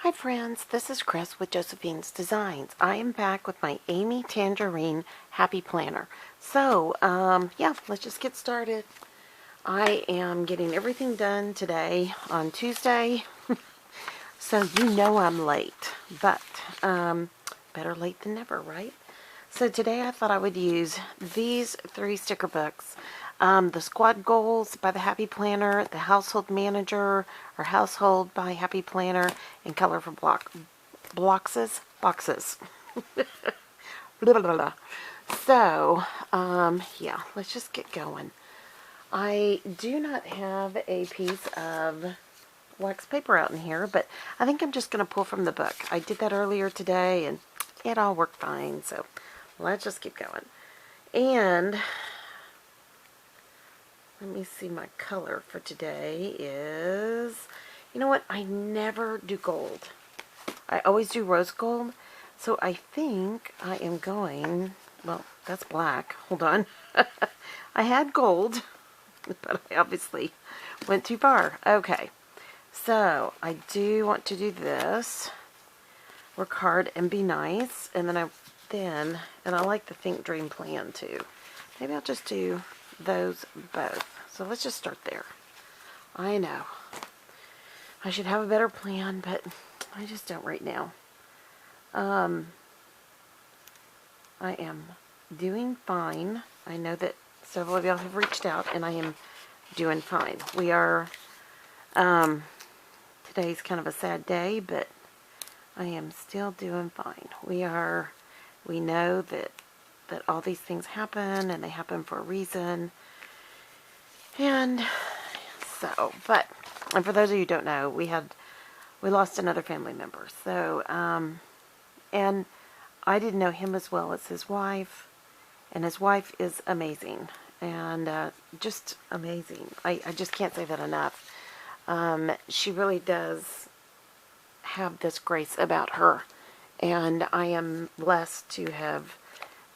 Hi friends, this is Chris with Josephine's Designs. I am back with my Amy Tangerine Happy Planner. So, yeah, let's just get started. I am getting everything done today on Tuesday. So you know I'm late, but better late than never, right? So today I thought I would use these 3 sticker books. The Squad Goals by the Happy Planner, the Household Manager or Household by Happy Planner, and Colorful Boxes. Blah, blah, blah. So, yeah, let's just get going. I do not have a piece of wax paper out in here, but I think I'm just going to pull from the book. I did that earlier today, and it all worked fine, so let's just keep going. And let me see, my color for today is, you know what, I never do gold. I always do rose gold, so I think I am going, well, that's black. Hold on. I had gold, but I obviously went too far. Okay, so I do want to do this. Work hard and be nice, and then and I like the Think Dream Plan too. Maybe I'll just do those both. So let's just start there. I know I should have a better plan, but I just don't right now. I am doing fine. I know that several of y'all have reached out, and I am doing fine. We are, today's kind of a sad day, but I am still doing fine. We know that all these things happen, and they happen for a reason. And so, and for those of you who don't know, we lost another family member. So, and I didn't know him as well as his wife, and his wife is amazing, and just amazing. I just can't say that enough. She really does have this grace about her, and I am blessed to have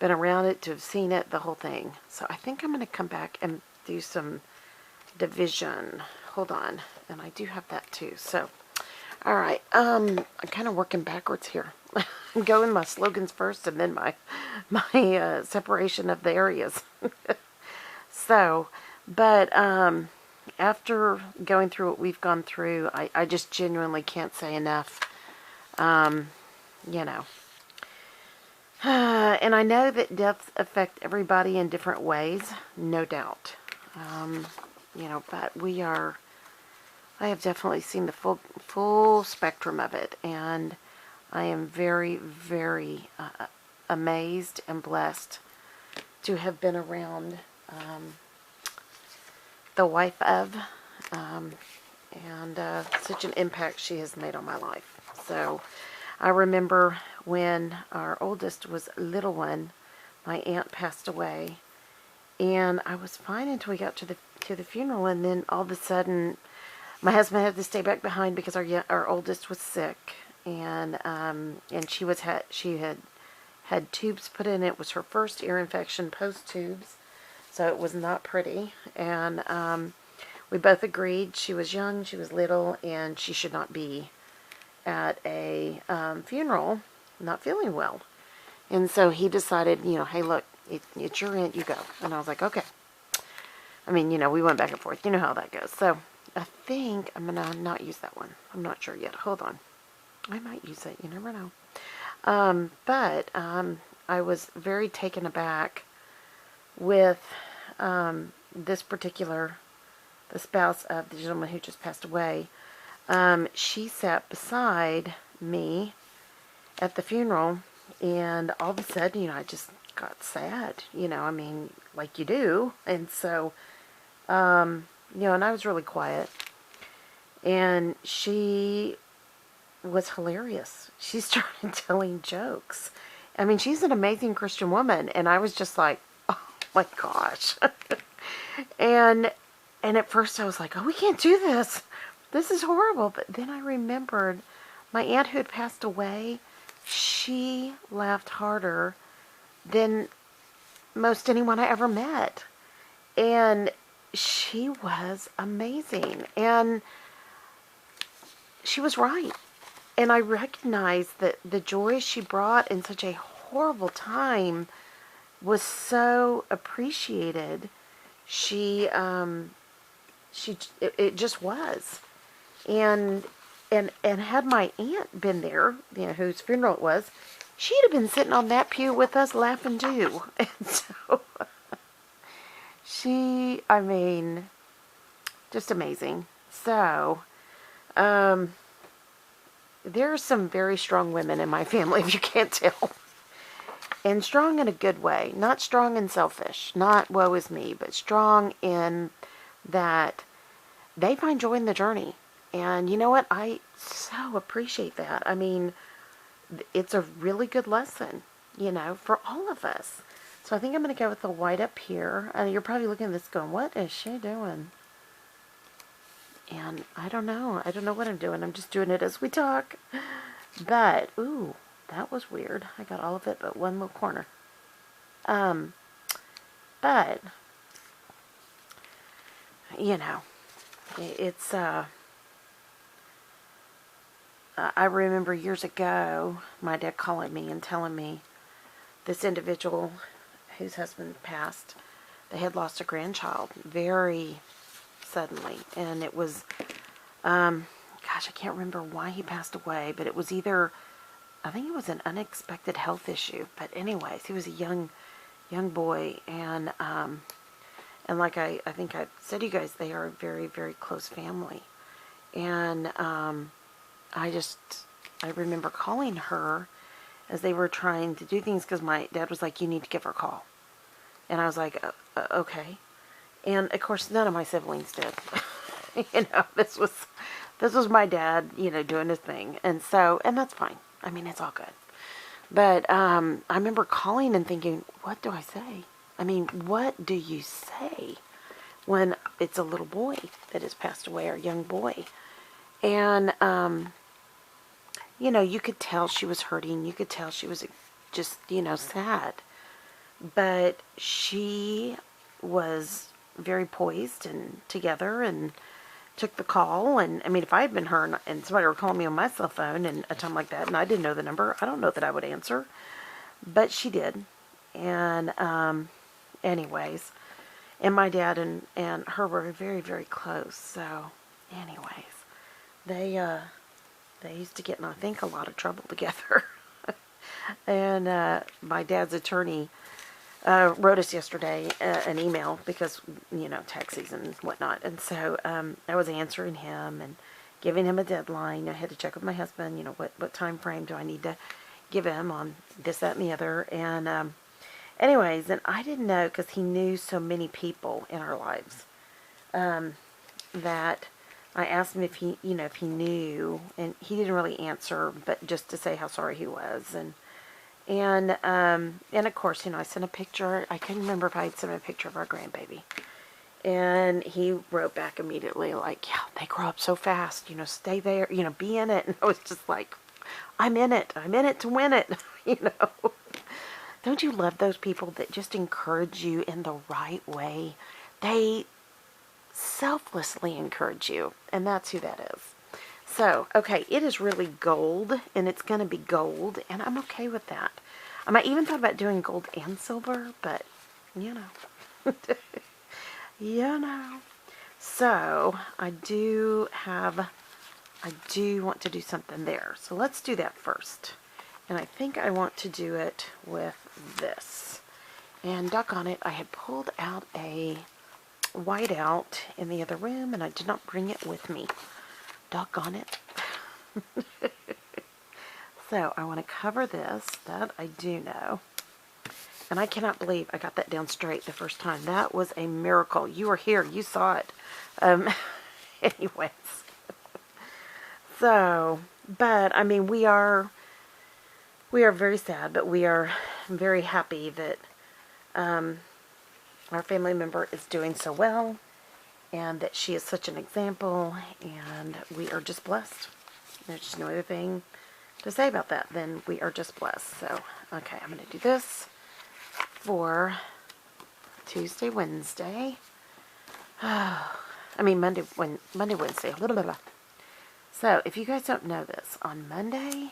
been around it, to have seen it, the whole thing. So I think I'm going to come back and do some division. Hold on, and I do have that too. So, all right, I'm kind of working backwards here. I'm going my slogans first, and then my separation of the areas. So, but after going through what we've gone through, I just genuinely can't say enough. You know. And I know that deaths affect everybody in different ways, no doubt. You know, but I have definitely seen the full spectrum of it, and I am very, very amazed and blessed to have been around the wife of, and such an impact she has made on my life. So I remember when our oldest was a little one, my aunt passed away, and I was fine until we got to the funeral, and then all of a sudden my husband had to stay back behind because our oldest was sick, and she had tubes put in. It was her first ear infection post tubes, so it was not pretty, and we both agreed she was young, she was little, and she should not be at a funeral not feeling well. And so he decided, you know, hey, look, it's your aunt, you go. And I was like, okay. I mean, you know, we went back and forth. You know how that goes. So I think I'm going to not use that one. I'm not sure yet. Hold on. I might use it. You never know. But I was very taken aback with this particular, the spouse of the gentleman who just passed away. She sat beside me at the funeral, and all of a sudden, you know, I just got sad, you know, I mean, like you do. And so, you know, and I was really quiet, and she was hilarious. She started telling jokes. I mean, she's an amazing Christian woman, and I was just like, oh my gosh. and at first I was like, oh, we can't do this. This is horrible. But then I remembered my aunt who had passed away, she laughed harder than most anyone I ever met. And she was amazing. And she was right. and I recognized that the joy she brought in such a horrible time was so appreciated. She, it just was. And, and had my aunt been there, whose funeral it was, she'd have been sitting on that pew with us laughing too. And so, I mean, just amazing. So, there are some very strong women in my family, if you can't tell. And strong in a good way. Not strong and selfish. Not woe is me, but strong in that they find joy in the journey. And you know what? I so appreciate that. I mean, it's a really good lesson, for all of us. So I think I'm going to go with the white up here. And you're probably looking at this going, what is she doing? And I don't know. I don't know what I'm doing. I'm just doing it as we talk. But, ooh, that was weird. I got all of it but one little corner. But, it's, I remember years ago, my dad calling me and telling me this individual whose husband passed, they had lost a grandchild very suddenly. And it was, gosh, I can't remember why he passed away, but it was either, I think it was an unexpected health issue. But anyways, he was a young boy, and like I think I said to you guys, they are a very, very close family. And I remember calling her as they were trying to do things, because my dad was like, you need to give her a call. And I was like, okay. And of course, none of my siblings did. This was my dad, doing his thing. And so, and that's fine. I mean, it's all good. But I remember calling and thinking, what do I say? I mean, what do you say when it's a little boy that has passed away, or a young boy? And, you could tell she was hurting. You could tell she was just, sad. But she was very poised and together and took the call. And, I mean, if I had been her and somebody were calling me on my cell phone in a time like that and I didn't know the number, I don't know that I would answer. But she did. And, anyways, and my dad and her were very, very close. So, anyways, they used to get in, I think, a lot of trouble together. And my dad's attorney wrote us yesterday an email because, tax season and whatnot. And so I was answering him and giving him a deadline. I had to check with my husband, what time frame do I need to give him on this, that, and the other. And anyways, and I didn't know, because he knew so many people in our lives, that I asked him if he knew, and he didn't really answer, but just to say how sorry he was. And of course, I sent a picture. I couldn't remember if I had sent him a picture of our grandbaby. And he wrote back immediately like, yeah, they grow up so fast, stay there, be in it. And I was just like, I'm in it to win it, Don't you love those people that just encourage you in the right way? They selflessly encourage you, and that's who that is. So, okay, it is really gold, and it's going to be gold, and I'm okay with that. I might even thought about doing gold and silver, but, So, I do want to do something there. So, let's do that first. And I think I want to do it with this. And doggone it, I had pulled out a whiteout in the other room, and I did not bring it with me. Doggone it. So I want to cover this. That I do know. And I cannot believe I got that down straight the first time. That was a miracle. You were here. You saw it. Anyways. So, but, I mean, we are very sad, but we are very happy that our family member is doing so well, and that she is such an example, and we are just blessed. There's just no other thing to say about that than we are just blessed. So, okay, I'm going to do this for Tuesday, Wednesday. I mean, Monday, Wednesday. Blah, blah, blah. So, if you guys don't know this, on Monday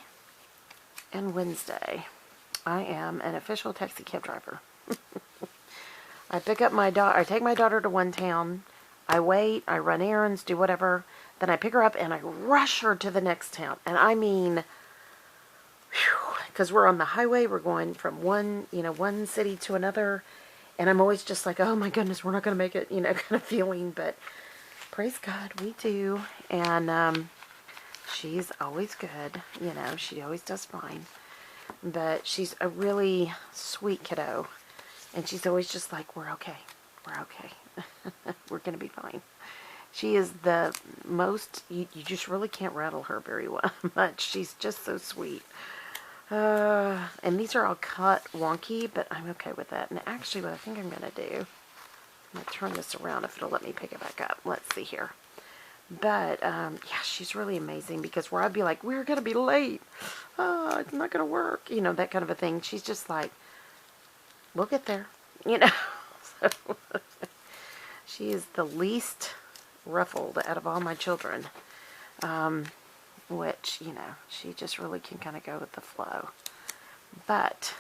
and Wednesday, I am an official taxi cab driver. I pick up my daughter, I take my daughter to one town, I wait, I run errands, do whatever, then I pick her up and I rush her to the next town. And I mean, because we're on the highway, we're going from one city to another, and I'm always just like, oh my goodness, we're not going to make it, kind of feeling, but praise God, we do. And she's always good, she always does fine. But she's a really sweet kiddo, and she's always just like, we're okay, we're going to be fine. She is the most, you just really can't rattle her very much. She's just so sweet. And these are all cut wonky, but I'm okay with that. And actually what I think I'm going to do, I'm going to turn this around if it'll let me pick it back up. Let's see here. But, yeah, she's really amazing, because where I'd be like, we're going to be late. It's not going to work. That kind of a thing. She's just like, we'll get there. So, she is the least ruffled out of all my children. Which, she just really can kind of go with the flow. But,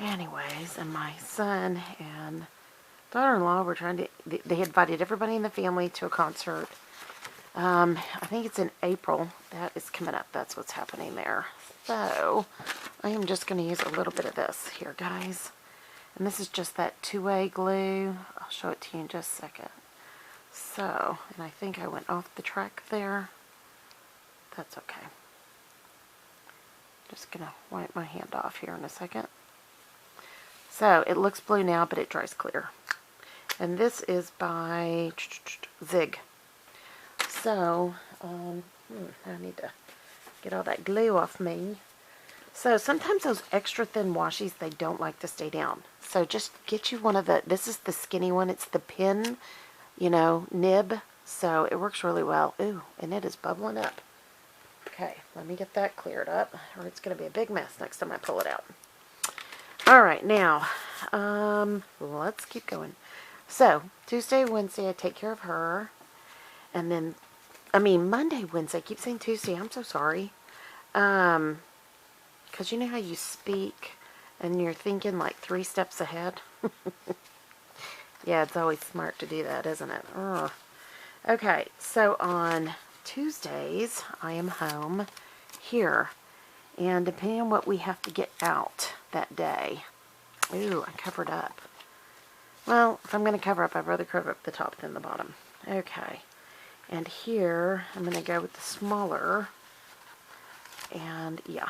anyways, and my son and daughter-in-law were trying to, they invited everybody in the family to a concert. I think it's in April. That is coming up. That's what's happening there. So, I am just going to use a little bit of this here, guys. And this is just that two-way glue. I'll show it to you in just a second. So, and I think I went off the track there. That's okay. Just going to wipe my hand off here in a second. So, it looks blue now, but it dries clear. And this is by Zig. So, I need to get all that glue off me. So, sometimes those extra thin washies, they don't like to stay down. So, just get you one of this is the skinny one. It's the pin, nib. So, it works really well. Ooh, and it is bubbling up. Okay, let me get that cleared up, or it's going to be a big mess next time I pull it out. Alright, now, let's keep going. So, Tuesday, Wednesday, I take care of her. And then, Monday, Wednesday. I keep saying Tuesday. I'm so sorry. Because you know how you speak and you're thinking like 3 steps ahead? Yeah, it's always smart to do that, isn't it? Ugh. Okay, so on Tuesdays, I am home here. And depending on what we have to get out that day. Ooh, I covered up. Well, if I'm going to cover up, I'd rather cover up the top than the bottom. Okay. And here, I'm going to go with the smaller. And, yeah.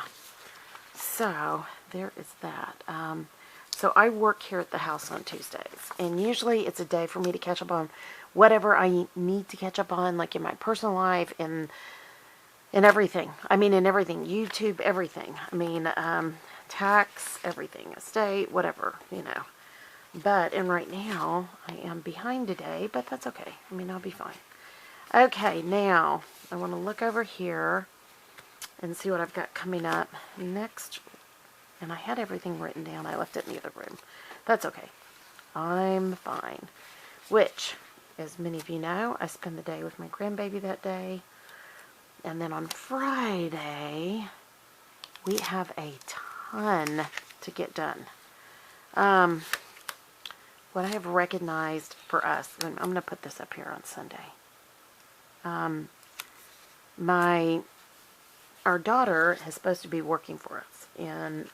So, there is that. So, I work here at the house on Tuesdays. And usually, it's a day for me to catch up on whatever I need to catch up on, like in my personal life, in everything. In everything. YouTube, everything. Tax, everything. Estate, whatever, But, and right now, I am behind today, but that's okay. I'll be fine. Okay, now, I want to look over here and see what I've got coming up next. And I had everything written down. I left it in the other room. That's okay. I'm fine. Which, as many of you know, I spend the day with my grandbaby that day. And then on Friday, we have a ton to get done. What I have recognized for us, and I'm going to put this up here on Sunday. Our daughter is supposed to be working for us, and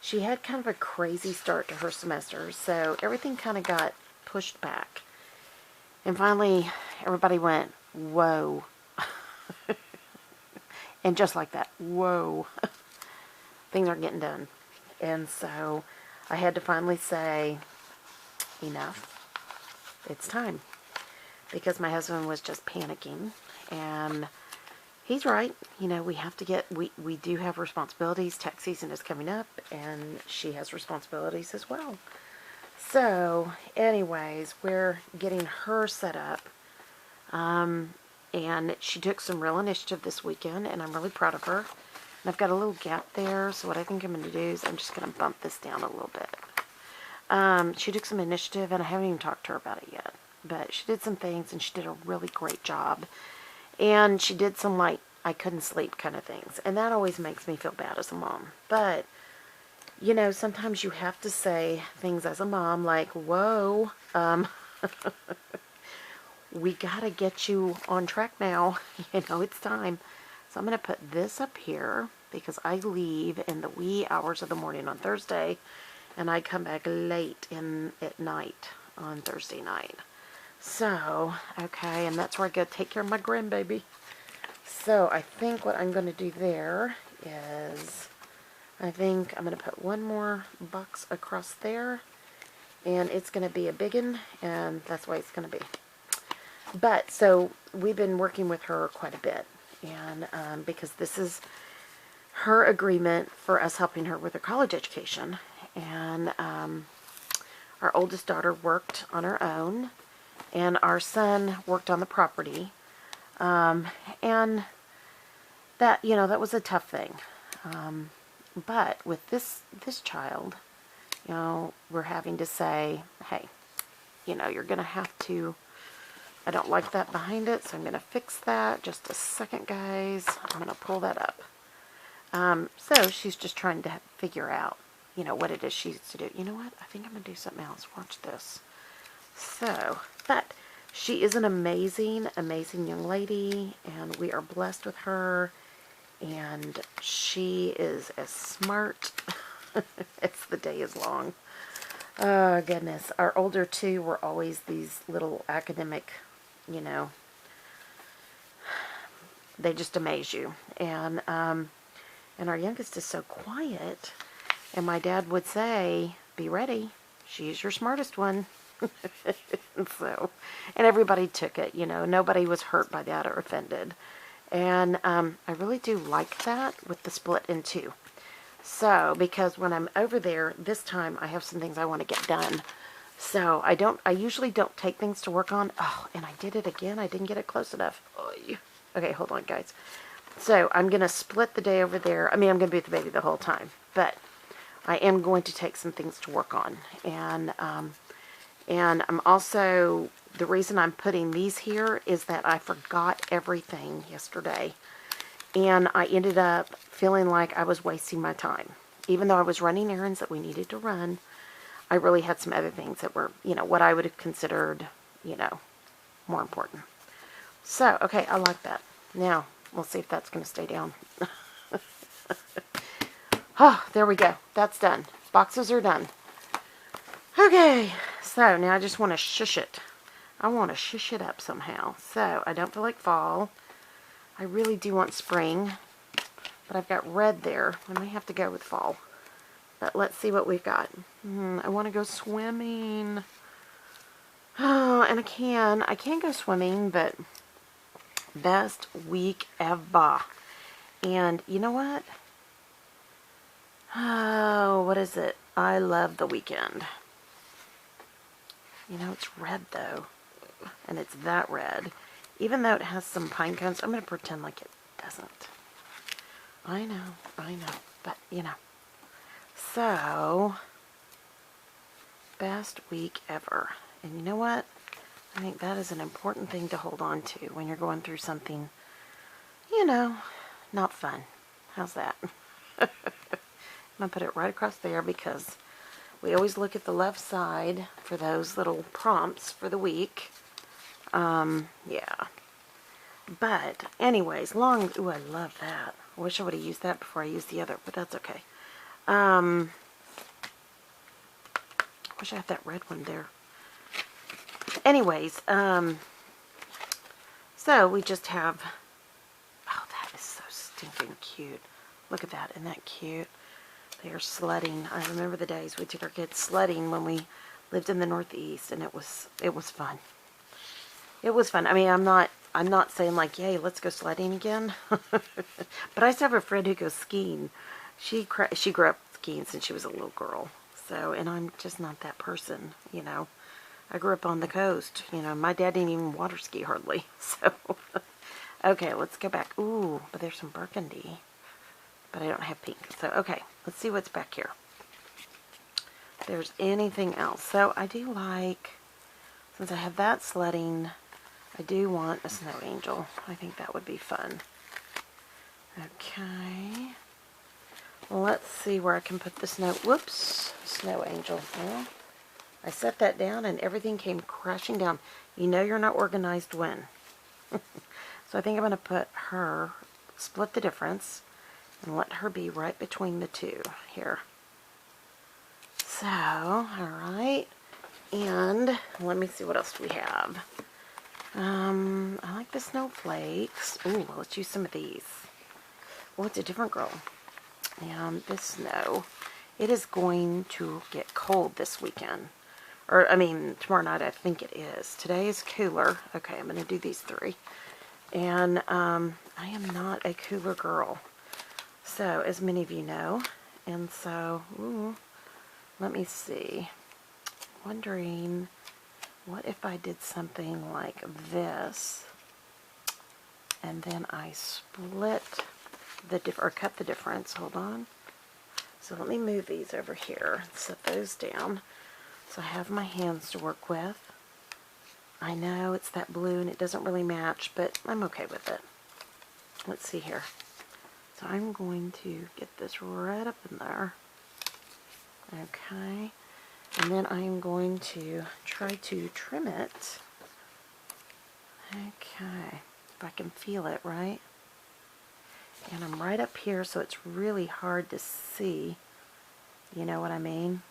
she had kind of a crazy start to her semester, so everything kind of got pushed back. And finally, everybody went, whoa. And just like that, whoa. Things aren't getting done. And so I had to finally say, enough. It's time. Because my husband was just panicking. And he's right. We have to get, we do have responsibilities. Tax season is coming up. And she has responsibilities as well. So, anyways, we're getting her set up. And she took some real initiative this weekend. And I'm really proud of her. And I've got a little gap there. So what I think I'm going to do is I'm just going to bump this down a little bit. She took some initiative, and I haven't even talked to her about it yet. but she did some things, and she did a really great job. And she did some, like, I couldn't sleep kind of things. And that always makes me feel bad as a mom. But, you know, sometimes you have to say things as a mom, like, whoa, we gotta get you on track now. You know, it's time. So I'm going to put this up here because I leave in the wee hours of the morning on Thursday, and I come back late at night on Thursday night. So, okay, and that's where I go take care of my grandbaby. So I think what I'm going to do there is, I think I'm going to put one more box across there, and it's going to be a big one, and that's why it's going to be. But, so, we've been working with her quite a bit, and because this is her agreement for us helping her with her college education, and our oldest daughter worked on her own, and our son worked on the property, and that, you know, that was a tough thing, but with this child, you know, we're having to say, hey, you know, you're going to have to, I don't like that behind it, so I'm going to fix that. Just a second, guys. I'm going to pull that up. So she's just trying to figure out, you know, what it is she needs to do. You know what? I think I'm going to do something else. Watch this. So, but she is an amazing, amazing young lady, and we are blessed with her, and she is as smart as the day is long. Oh, goodness. Our older two were always these little academic, you know, they just amaze you. And our youngest is so quiet. And my dad would say, be ready. She's your smartest one. So, and everybody took it, you know. Nobody was hurt by that or offended. And I really do like that with the split in two. So, because when I'm over there, this time I have some things I want to get done. So, I usually don't take things to work on. Oh, and I did it again. I didn't get it close enough. Okay, hold on, guys. So, I'm going to split the day over there. I mean, I'm going to be with the baby the whole time. But I am going to take some things to work on. And I'm also, the reason I'm putting these here is that I forgot everything yesterday. And I ended up feeling like I was wasting my time. Even though I was running errands that we needed to run, I really had some other things that were, you know, what I would have considered, you know, more important. So, okay, I like that. Now, we'll see if that's going to stay down. Oh, there we go. That's done. Boxes are done. Okay, so now I just want to shush it. I want to shush it up somehow. So, I don't feel like fall. I really do want spring, but I've got red there. I may have to go with fall. But let's see what we've got. I want to go swimming. Oh, and I can go swimming, but best week ever. And you know what? Oh, what is it? I love the weekend. You know, it's red though. And it's that red. Even though it has some pine cones, I'm going to pretend like it doesn't. I know. But, you know. So, best week ever. And you know what? I think that is an important thing to hold on to when you're going through something, you know, not fun. How's that? I'm going to put it right across there because we always look at the left side for those little prompts for the week. Yeah. But, anyways, ooh, I love that. I wish I would have used that before I used the other, but that's okay. I wish I had that red one there. Anyways, so we just have, oh, that is so stinking cute. Look at that, isn't that cute? They are sledding. I remember the days we took our kids sledding when we lived in the Northeast, and it was fun. It was fun. I mean, I'm not saying like, yay, let's go sledding again. But I still have a friend who goes skiing. She grew up skiing since she was a little girl. So, and I'm just not that person, you know. I grew up on the coast. You know, my dad didn't even water ski hardly. So, okay, let's go back. Ooh, but there's some burgundy. But I don't have pink. So, okay, let's see what's back here. If there's anything else. So, I do like since I have that sledding, I do want a snow angel. I think that would be fun. Okay. Let's see where I can put the snow. Whoops. Snow angel. Well, I set that down and everything came crashing down. You know you're not organized when. So I think I'm going to put her, split the difference, and let her be right between the two here. So, alright. And let me see what else we have. I like the snowflakes. Ooh, let's use some of these. Well, it's a different girl. And this snow, it is going to get cold this weekend. Or, I mean, tomorrow night I think it is. Today is cooler. Okay, I'm going to do these three. And I am not a cooler girl. So, as many of you know. And so, ooh, let me see. Wondering, what if I did something like this, and then I split the or cut the difference. Hold on. So let me move these over here and set those down. So I have my hands to work with. I know it's that blue and it doesn't really match, but I'm okay with it. Let's see here. So I'm going to get this right up in there. Okay. And then I'm going to try to trim it. Okay. If I can feel it, right? And I'm right up here, so it's really hard to see. You know what I mean?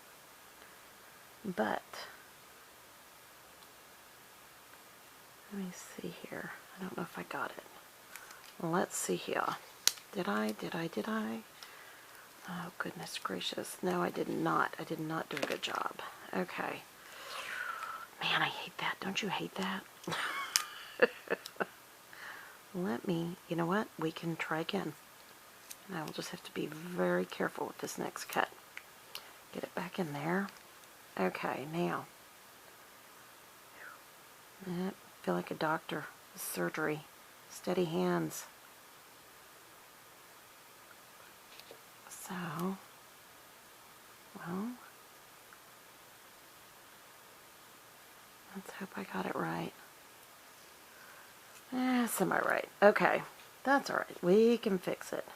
But, let me see here. I don't know if I got it. Well, let's see here. Did I? Oh, goodness gracious. No, I did not. I did not do a good job. Okay. Man, I hate that. Don't you hate that? Let me, you know what? We can try again. And I will just have to be very careful with this next cut. Get it back in there. Okay, now. I feel like a doctor. Surgery. Steady hands. So, well, let's hope I got it right. Semi-right. Okay, that's alright. We can fix it.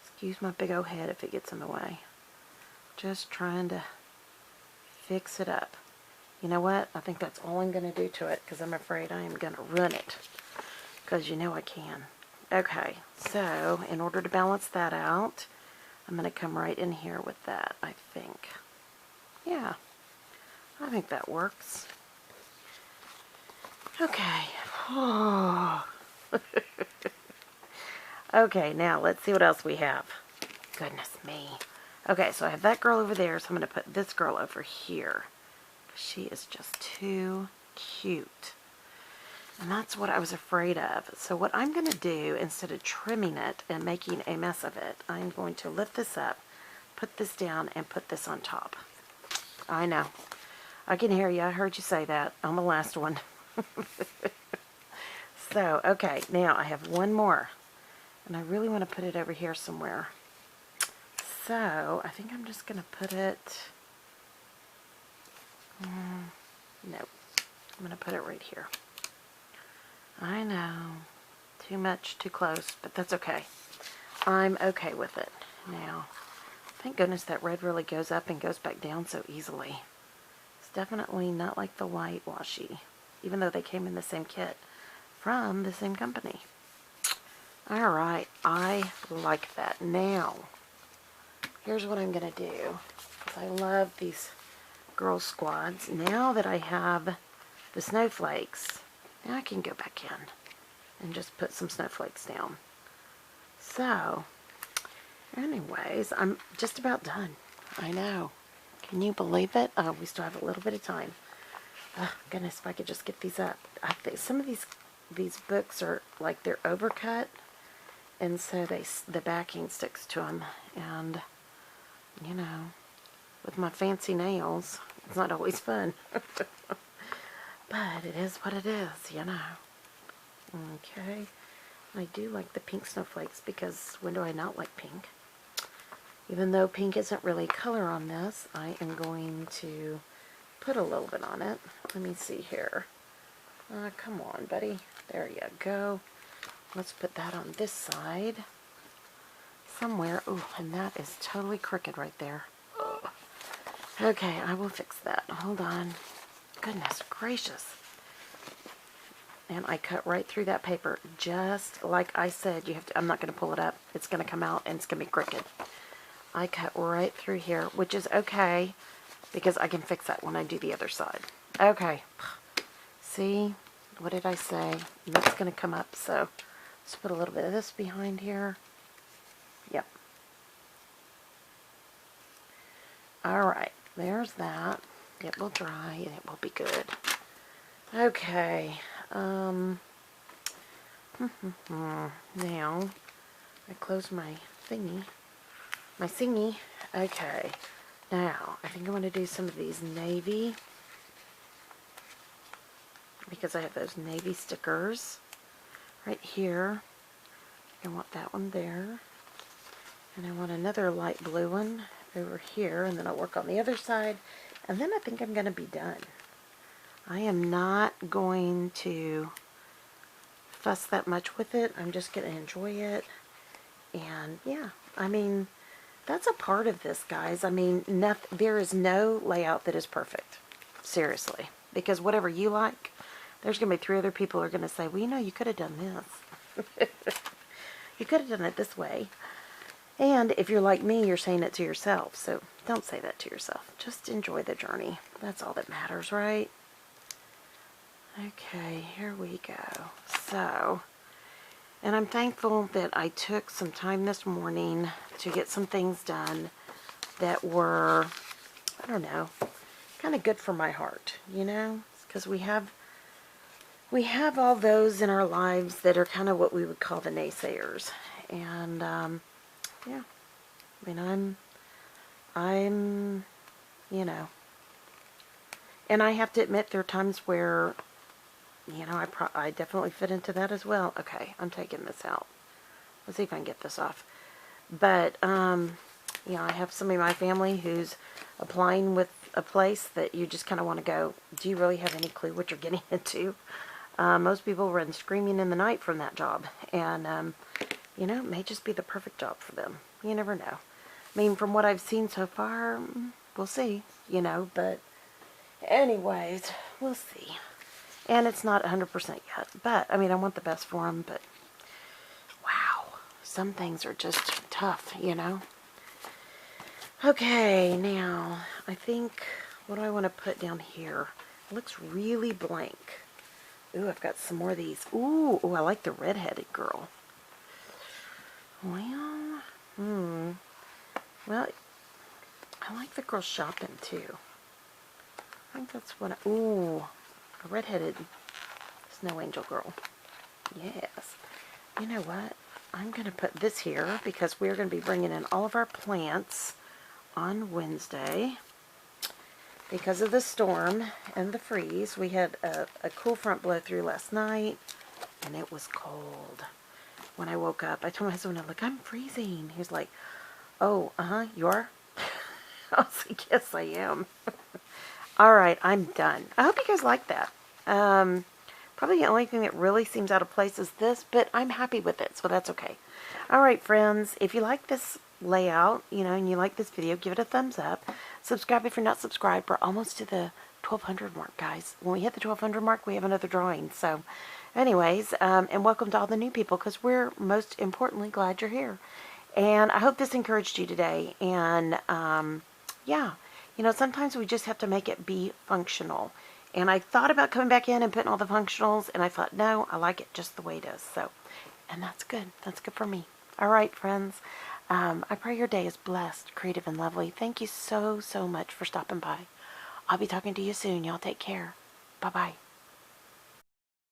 Excuse my big old head if it gets in the way. Just trying to fix it up. You know what? I think that's all I'm going to do to it, because I'm afraid I am going to ruin it. Because you know I can. Okay, so in order to balance that out, I'm going to come right in here with that, I think. Yeah, I think that works. Okay. Oh. Okay, now let's see what else we have. Goodness me. Okay, so I have that girl over there, so I'm going to put this girl over here. She is just too cute. And that's what I was afraid of. So what I'm going to do, instead of trimming it and making a mess of it, I'm going to lift this up, put this down, and put this on top. I know. I can hear you. I heard you say that on the last one. So, okay, now I have one more. And I really want to put it over here somewhere. So, I think I'm just going to put it... no. I'm going to put it right here. I know. Too much, too close, but that's okay. I'm okay with it. Now, thank goodness that red really goes up and goes back down so easily. It's definitely not like the white washi, even though they came in the same kit from the same company. Alright, I like that. Now, here's what I'm going to do. I love these girl squads. Now that I have the snowflakes, now I can go back in and just put some snowflakes down. So, anyways, I'm just about done. I know. Can you believe it? Oh, we still have a little bit of time. Oh, goodness, if I could just get these up. I think some of these books are like they're overcut, and so the backing sticks to them. And, you know, with my fancy nails, it's not always fun. But it is what it is, you know. Okay. I do like the pink snowflakes because when do I not like pink? Even though pink isn't really color on this, I am going to put a little bit on it. Let me see here. Come on, buddy. There you go. Let's put that on this side somewhere. Ooh, and that is totally crooked right there. Ugh. Okay, I will fix that. Hold on. Goodness gracious. And I cut right through that paper, just like I said. You have to. I'm not going to pull it up. It's going to come out and it's going to be crooked. I cut right through here, which is okay, because I can fix that when I do the other side. Okay. See? What did I say? That's going to come up, so let's put a little bit of this behind here. Yep. Alright, there's that. It will dry and it will be good. Okay. Now, I close my thingy. My thingy. Okay. Now, I think I'm going to do some of these navy, because I have those navy stickers right here. I want that one there. And I want another light blue one over here, and then I'll work on the other side. And then I think I'm going to be done. I am not going to fuss that much with it. I'm just going to enjoy it. And yeah, I mean, that's a part of this, guys. I mean, there is no layout that is perfect. Seriously. Because whatever you like, there's going to be 3 other people who are going to say, well, you know, you could have done this. You could have done it this way. And if you're like me, you're saying it to yourself. So don't say that to yourself. Just enjoy the journey. That's all that matters, right? Okay, here we go. So, and I'm thankful that I took some time this morning to get some things done that were, I don't know, kind of good for my heart, you know? Because we have all those in our lives that are kind of what we would call the naysayers. And, yeah, I mean, I'm, you know, and I have to admit there are times where, you know, I definitely fit into that as well. Okay, I'm taking this out. Let's see if I can get this off. But, you know, I have somebody in my family who's applying with a place that you just kind of want to go, do you really have any clue what you're getting into? Most people run screaming in the night from that job. And, you know, it may just be the perfect job for them. You never know. I mean, from what I've seen so far, we'll see, you know. But anyways, we'll see. And it's not 100% yet. But, I mean, I want the best for them. But, wow. Some things are just tough, you know. Okay, now, I think, what do I want to put down here? It looks really blank. Ooh, I've got some more of these. Ooh, I like the red-headed girl. Well, well, I like the girl shopping, too. I think that's what ooh, a red-headed snow angel girl. Yes. You know what? I'm going to put this here because we're going to be bringing in all of our plants on Wednesday. Because of the storm and the freeze, we had a cool front blow through last night, and it was cold. When I woke up, I told my husband, I'm like, I'm freezing. He was like, oh, you are? I was like, yes, I am. All right, I'm done. I hope you guys like that. Probably the only thing that really seems out of place is this, but I'm happy with it, so that's okay. All right, friends, if you like this layout, you know, and you like this video, give it a thumbs up. Subscribe if you're not subscribed. We're almost to the 1200 mark, guys. When we hit the 1200 mark, we have another drawing. So, anyways, and welcome to all the new people, because we're most importantly glad you're here. And I hope this encouraged you today. And, yeah, you know, sometimes we just have to make it be functional. And I thought about coming back in and putting all the functionals, and I thought, no, I like it just the way it is. So, and that's good. That's good for me. All right, friends. I pray your day is blessed, creative, and lovely. Thank you so, so much for stopping by. I'll be talking to you soon. Y'all take care. Bye-bye.